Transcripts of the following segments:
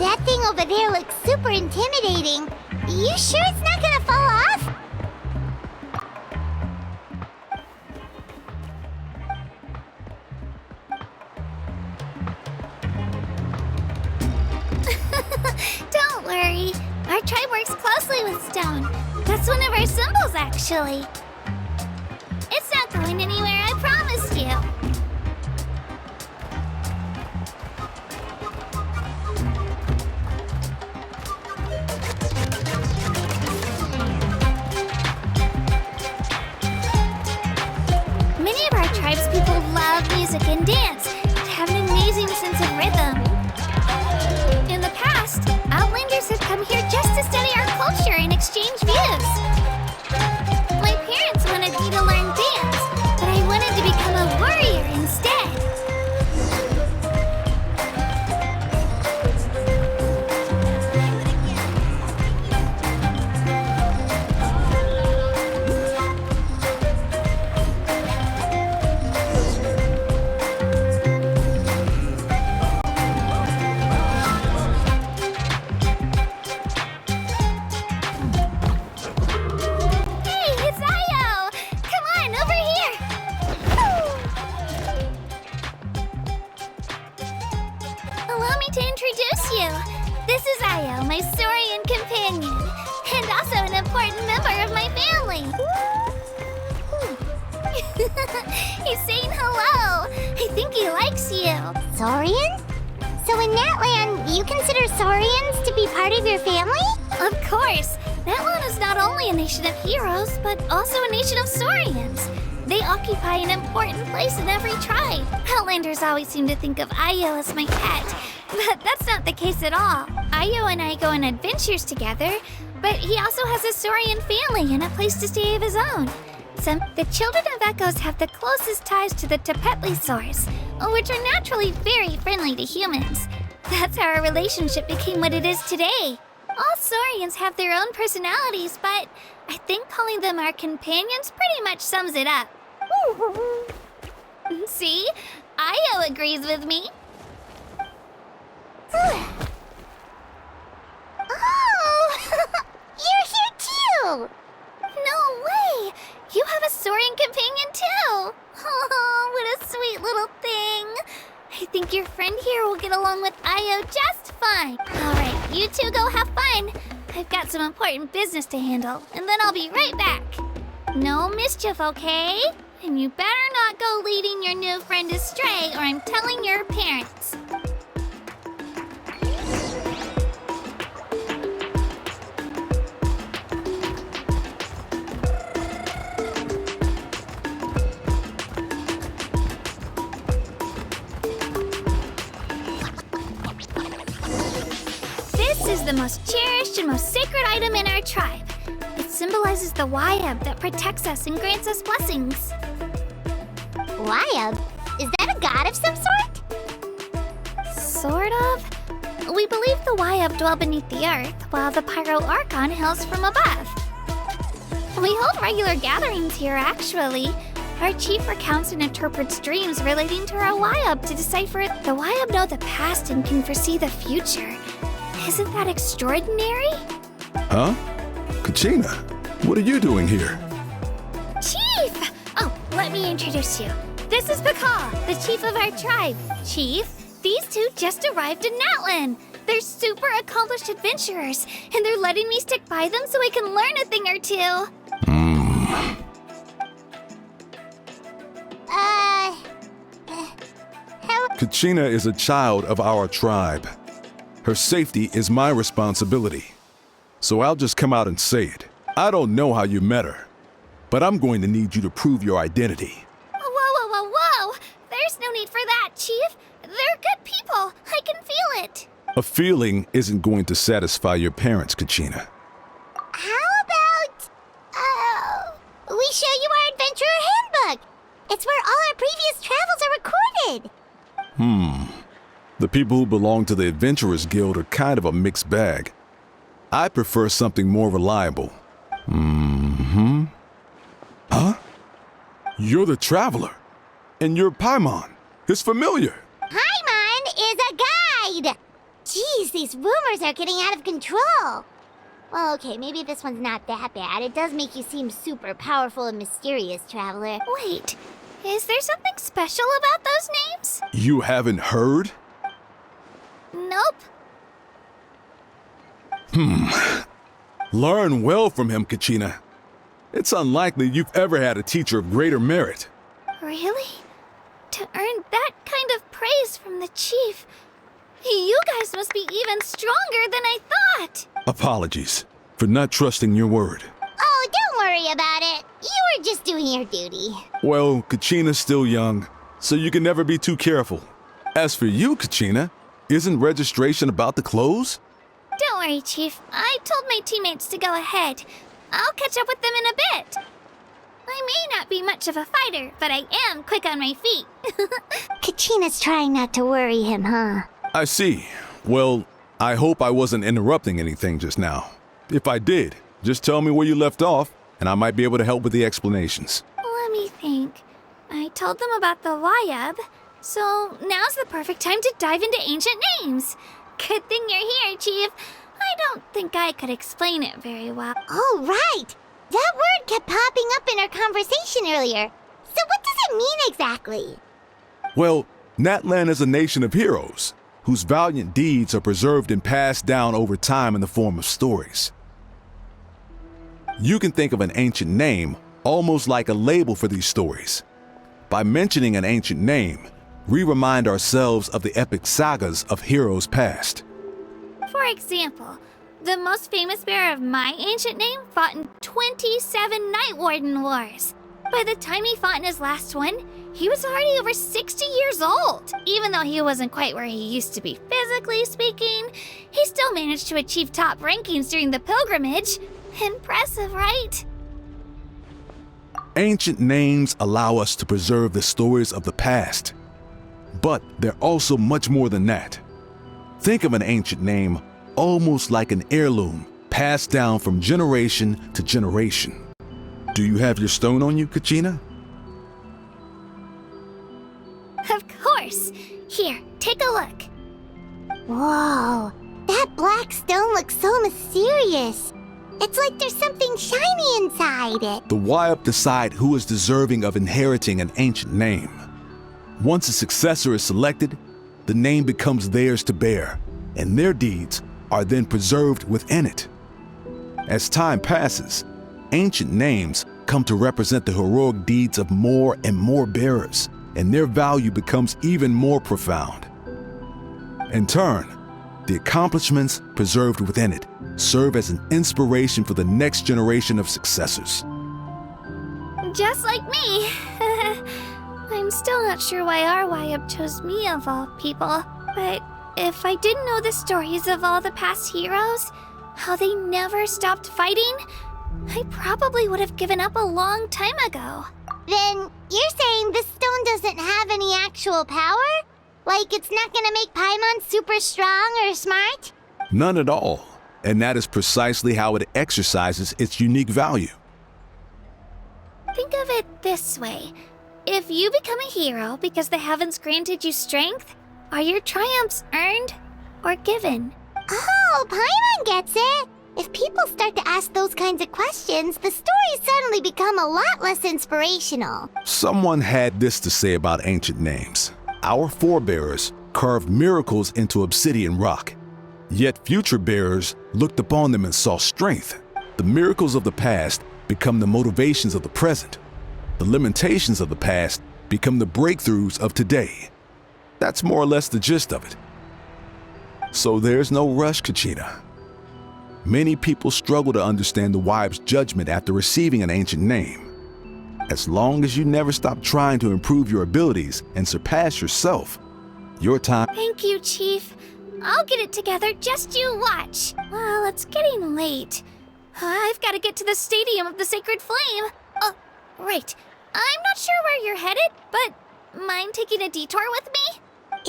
That thing over there looks super intimidating. You sure it's not gonna fall off? Don't worry. Our tribe works closely with stone. That's one of our symbols, actually. It's not going anywhere, I promise you. Many of our tribespeople love music and dance and have an amazing sense of rhythm. In the past, Outlanders have come here just to study our culture and exchange views. My parents wanted me to learn dance, but I wanted to become a warrior instead. This is Io, my Saurian companion, and also an important member of my family. He's saying hello. I think he likes you. Saurian? So in Natlan, you consider Saurians to be part of your family? Of course. Natlan is not only a nation of heroes, but also a nation of Saurians. They occupy an important place in every tribe. Outlanders always seem to think of Io as my pet, but that's not the case at all. Io and I go on adventures together, but he also has a Saurian family and a place to stay of his own. The children of Echoes have the closest ties to the Tepetlisaurs, which are naturally very friendly to humans. That's how our relationship became what it is today. All Saurians have their own personalities, but I think calling them our companions pretty much sums it up. See? Io agrees with me. Oh! You're here too! No way! You have a Saurian companion too! Oh, what a sweet little thing! I think your friend here will get along with Io just fine. Alright, you two go have fun. I've got some important business to handle, and then I'll be right back. No mischief, okay? And you better not go leading your new friend astray, or I'm telling your parents. This is the most cherished and most sacred item in our tribe. It symbolizes the Wayab that protects us and grants us blessings. Wayab? Is that a god of some sort? Sort of. We believe the Wayab dwell beneath the earth, while the Pyro Archon hails from above. We hold regular gatherings here, actually. Our chief recounts and interprets dreams relating to our Wayab to decipher it. The Wayab know the past and can foresee the future. Isn't that extraordinary? Huh? Kachina, what are you doing here? Chief! Oh, let me introduce you. This is Pakal, the chief of our tribe. Chief, these two just arrived in Natlan. They're super accomplished adventurers, and they're letting me stick by them so I can learn a thing or two. Kachina is a child of our tribe. Her safety is my responsibility. So I'll just come out and say it. I don't know how you met her, but I'm going to need you to prove your identity. Whoa. There's no need for that, Chief. They're good people. I can feel it. A feeling isn't going to satisfy your parents, Kachina. How about, we show you our adventurer handbook? It's where all our previous travels are recorded. The people who belong to the Adventurers Guild are kind of a mixed bag. I prefer something more reliable. Huh? You're the Traveler. And you're Paimon, his familiar. Paimon is a guide. Jeez, these rumors are getting out of control. Well, okay, maybe this one's not that bad. It does make you seem super powerful and mysterious, Traveler. Wait, is there something special about those names? You haven't heard? Nope. Learn well from him, Kachina. It's unlikely you've ever had a teacher of greater merit. Really? To earn that kind of praise from the chief, you guys must be even stronger than I thought. Apologies for not trusting your word. Oh, don't worry about it. You were just doing your duty. Well, Kachina's still young, so you can never be too careful. As for you, Kachina, isn't registration about to close? Don't worry, Chief. I told my teammates to go ahead. I'll catch up with them in a bit. I may not be much of a fighter, but I am quick on my feet. Kachina's trying not to worry him, huh? I see. Well, I hope I wasn't interrupting anything just now. If I did, just tell me where you left off, and I might be able to help with the explanations. Let me think. I told them about the Wayab, so now's the perfect time to dive into ancient names. Good thing you're here, Chief. I don't think I could explain it very well. Oh, right. That word kept popping up in our conversation earlier. So what does it mean exactly? Well, Natlan is a nation of heroes whose valiant deeds are preserved and passed down over time in the form of stories. You can think of an ancient name almost like a label for these stories. By mentioning an ancient name, we remind ourselves of the epic sagas of heroes past. For example, the most famous bearer of my ancient name fought in 27 Night Warden Wars. By the time he fought in his last one, he was already over 60 years old. Even though he wasn't quite where he used to be physically speaking, he still managed to achieve top rankings during the pilgrimage. Impressive, right? Ancient names allow us to preserve the stories of the past. But they're also much more than that. Think of an ancient name almost like an heirloom passed down from generation to generation. Do you have your stone on you, Kachina? Of course. Here, take a look. Whoa, that black stone looks so mysterious. It's like there's something shiny inside it. The Wayab decide who is deserving of inheriting an ancient name. Once a successor is selected, the name becomes theirs to bear, and their deeds are then preserved within it. As time passes, ancient names come to represent the heroic deeds of more and more bearers, and their value becomes even more profound. In turn, the accomplishments preserved within it serve as an inspiration for the next generation of successors. Just like me. I'm still not sure why our Wayab chose me of all people, but if I didn't know the stories of all the past heroes, how they never stopped fighting, I probably would have given up a long time ago. Then you're saying this stone doesn't have any actual power? Like it's not gonna make Paimon super strong or smart? None at all, and that is precisely how it exercises its unique value. Think of it this way. If you become a hero because the heavens granted you strength, are your triumphs earned or given? Oh, Paimon gets it. If people start to ask those kinds of questions, the stories suddenly become a lot less inspirational. Someone had this to say about ancient names. Our forebears carved miracles into obsidian rock. Yet future bearers looked upon them and saw strength. The miracles of the past become the motivations of the present. The limitations of the past become the breakthroughs of today. That's more or less the gist of it. So there's no rush, Kachina. Many people struggle to understand the Wayab's judgment after receiving an ancient name. As long as you never stop trying to improve your abilities and surpass yourself, your time— Thank you, Chief. I'll get it together, just you watch. Well, it's getting late. I've got to get to the Stadium of the Sacred Flame. Oh, right. I'm not sure where you're headed, but mind taking a detour with me?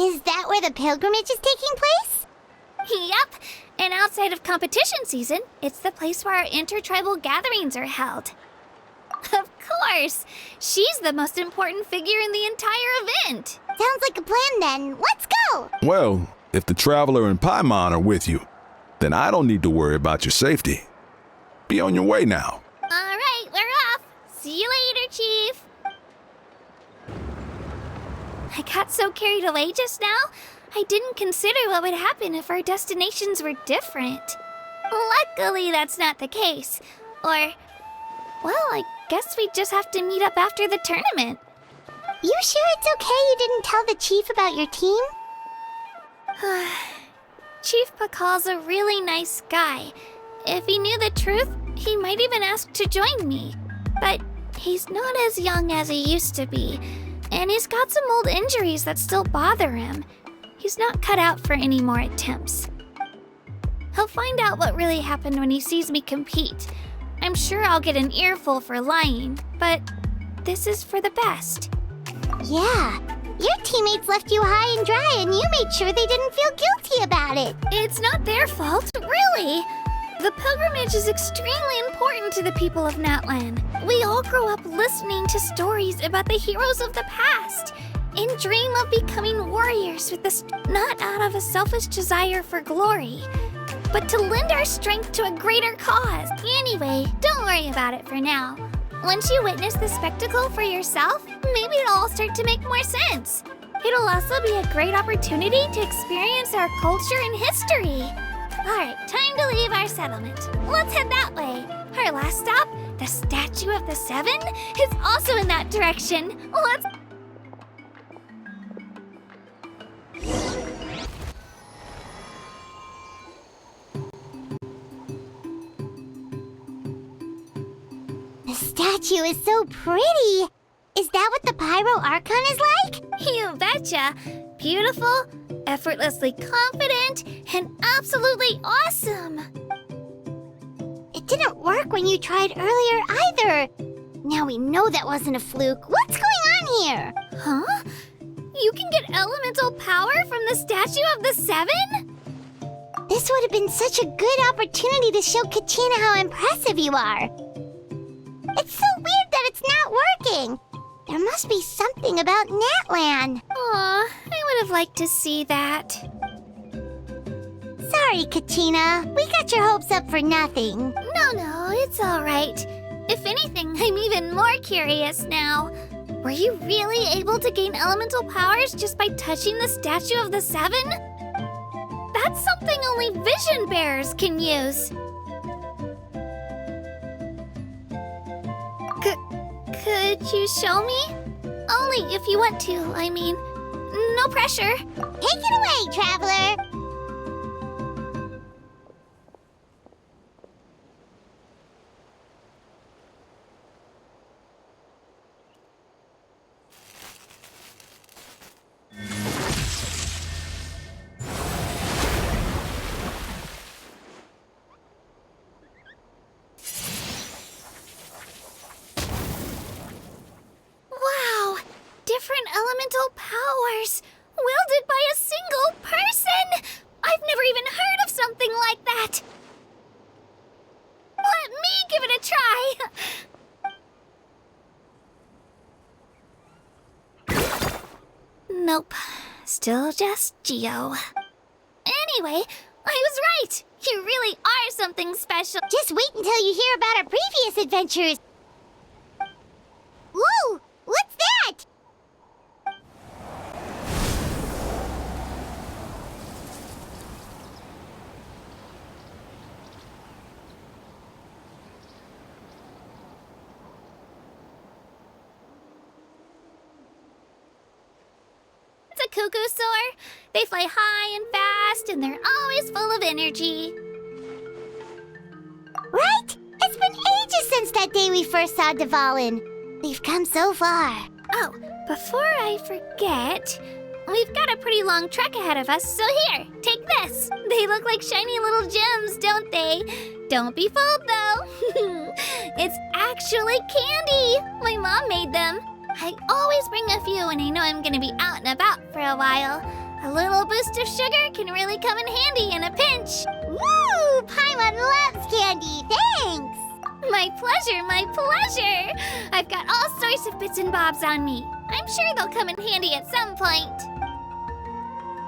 Is that where the pilgrimage is taking place? Yep. And outside of competition season, it's the place where our intertribal gatherings are held. Of course! She's the most important figure in the entire event! Sounds like a plan then. Let's go! Well, If the Traveler and Paimon are with you, then I don't need to worry about your safety. Be on your way now. All right, we're off. See you later, Chief. I got so carried away just now, I didn't consider what would happen if our destinations were different. Luckily, that's not the case. Or, well, I guess we just have to meet up after the tournament. You sure it's okay you didn't tell the chief about your team? Chief Pakal's a really nice guy. If he knew the truth, he might even ask to join me. But he's not as young as he used to be, and he's got some old injuries that still bother him. He's not cut out for any more attempts. He'll find out what really happened when he sees me compete. I'm sure I'll get an earful for lying, but this is for the best. Yeah, your teammates left you high and dry and you made sure they didn't feel guilty about it. It's not their fault, really. The pilgrimage is extremely important to the people of Natlan. We all grow up listening to stories about the heroes of the past and dream of becoming warriors with this, not out of a selfish desire for glory, but to lend our strength to a greater cause. Anyway, don't worry about it for now. Once you witness the spectacle for yourself, maybe it'll all start to make more sense. It'll also be a great opportunity to experience our culture and history. Alright, time to leave our settlement. Let's head that way. Our last stop, the Statue of the Seven, is also in that direction. Let's... The statue is so pretty. Is that what the Pyro Archon is like? You betcha. Beautiful, effortlessly confident, and absolutely awesome. It didn't work when you tried earlier either. Now we know that wasn't a fluke. What's going on here? Huh? You can get elemental power from the Statue of the Seven? This would have been such a good opportunity to show Katina how impressive you are. It's so weird that it's not working. There must be something about Natlan. Aw, I would have liked to see that. Sorry, Katina. We got your hopes up for nothing. No, it's all right. If anything, I'm even more curious now. Were you really able to gain elemental powers just by touching the Statue of the Seven? That's something only vision bearers can use. Could you show me? Only if you want to, I mean. No pressure. Take it away, Traveler. Different elemental powers, wielded by a single person! I've never even heard of something like that! Let me give it a try! Nope, still just Geo. Anyway, I was right! You really are something special! Just wait until you hear about our previous adventures! Whoa! What's that? It's a cuckoo soar. They fly high and fast, and they're always full of energy. Right? It's been ages since that day we first saw Dvalin. We've come so far. Oh, before I forget, we've got a pretty long trek ahead of us, so here, take this. They look like shiny little gems, don't they? Don't be fooled, though. It's actually candy. My mom made them. I always bring a few when I know I'm gonna be out and about for a while. A little boost of sugar can really come in handy in a pinch. Woo! Paimon loves candy. Thanks! My pleasure, my pleasure! I've got all sorts of bits and bobs on me. I'm sure they'll come in handy at some point.